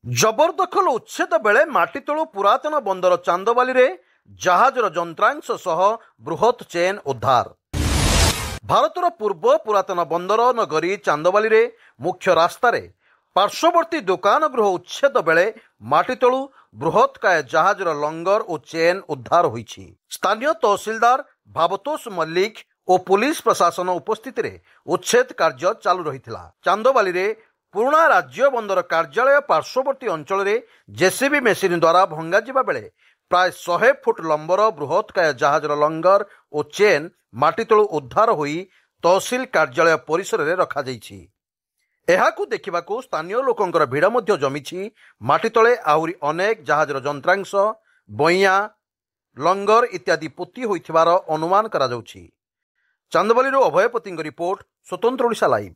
जबरदखल उच्छेद बेले माटीतळु पुरातन बंदर चांदबाली जहाजर जंत्रांश सह बृहत चेन उद्धार। भारतर पूर्व पुरातन बंदर नगरी चांदबाली मुख्य रास्तार पार्श्ववर्ती दुकान गृह उच्छेद बेले माटीतळु बृहत्काय जहाजर लंगर और चेन उद्धार होईछि। स्थानीय तहसीलदार भावतोष मल्लिक और पुलिस प्रशासन उपस्थित उच्छेद कार्य चालू रहिथिला। चांदबाली पुराणा राज्य बंदर कार्यालय पार्श्ववर्ती अंचल जेसीबी मेसीन द्वारा भंगा बेले प्राय 100 फुट लंबर बृहत्काय जहाजर लंगर और चेन माटीतळु उद्धार होई तहसील कार्यालय परिसर में रखा जाइछि। एहाकु देखिबाकु स्थानीय लोकंकर भिड़ मध्य जमिछि। माटीतळे आहुरी अनेक जहाजर जंत्रांश बइया लंगर इत्यादि पोती होइथिबार अनुमान करा जाउछि। चांदबाली अभयपति रिपोर्ट स्वतंत्र ओडिशा लाइव।